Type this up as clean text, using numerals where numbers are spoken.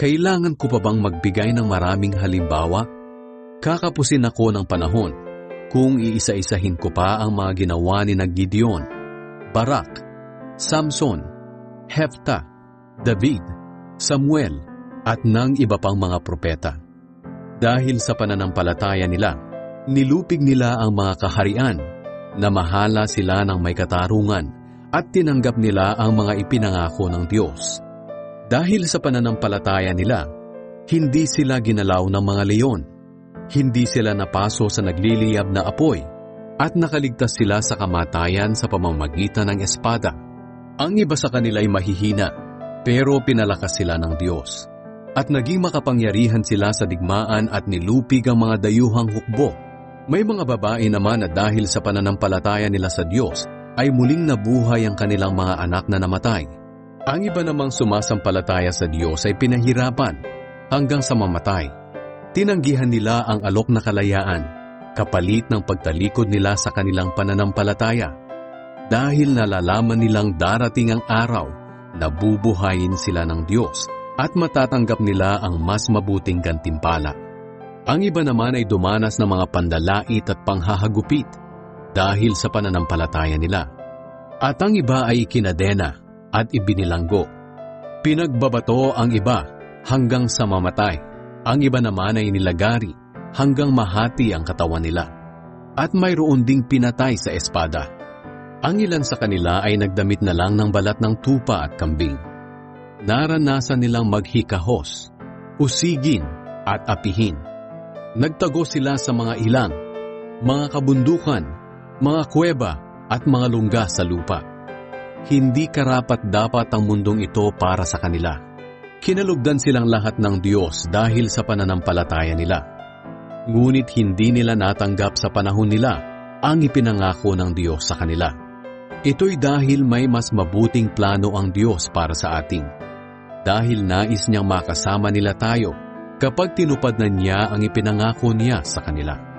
Kailangan ko pa bang magbigay ng maraming halimbawa? Kakapusin ako ng panahon kung iisa-isahin ko pa ang mga ginawa ni Gideon, Barak, Samson, Hephta, David, Samuel, at ng iba pang mga propeta. Dahil sa pananampalataya nila, nilupig nila ang mga kaharian, namahala sila ng may katarungan, at tinanggap nila ang mga ipinangako ng Diyos. Dahil sa pananampalataya nila, hindi sila ginalaw ng mga leon, hindi sila napaso sa nagliliyab na apoy, at nakaligtas sila sa kamatayan sa pamamagitan ng espada. Ang iba sa kanila ay mahihina, pero pinalakas sila ng Diyos. At naging makapangyarihan sila sa digmaan at nilupig ang mga dayuhang hukbo. May mga babae naman na dahil sa pananampalataya nila sa Diyos, ay muling nabuhay ang kanilang mga anak na namatay. Ang iba namang sumasampalataya sa Diyos ay pinahirapan hanggang sa mamatay. Tinanggihan nila ang alok na kalayaan, kapalit ng pagtalikod nila sa kanilang pananampalataya. Dahil nalalaman nilang darating ang araw na bubuhayin sila ng Diyos at matatanggap nila ang mas mabuting gantimpala. Ang iba naman ay dumanas ng mga pandalait at panghahagupit dahil sa pananampalataya nila. At ang iba ay ikinadena at ibinilanggo. Pinagbabato ang iba hanggang sa mamatay. Ang iba naman ay nilagari hanggang mahati ang katawan nila. At mayroon ding pinatay sa espada. Ang ilan sa kanila ay nagdamit na lang ng balat ng tupa at kambing. Naranasan nilang maghikahos, usigin at apihin. Nagtago sila sa mga ilang, mga kabundukan, mga kuweba at mga lungga sa lupa. Hindi karapat-dapat ang mundong ito para sa kanila. Kinalugdan silang lahat ng Diyos dahil sa pananampalataya nila. Ngunit hindi nila natanggap sa panahon nila ang ipinangako ng Diyos sa kanila. Ito'y dahil may mas mabuting plano ang Diyos para sa atin. Dahil nais niyang makasama nila tayo kapag tinupad na niya ang ipinangako niya sa kanila.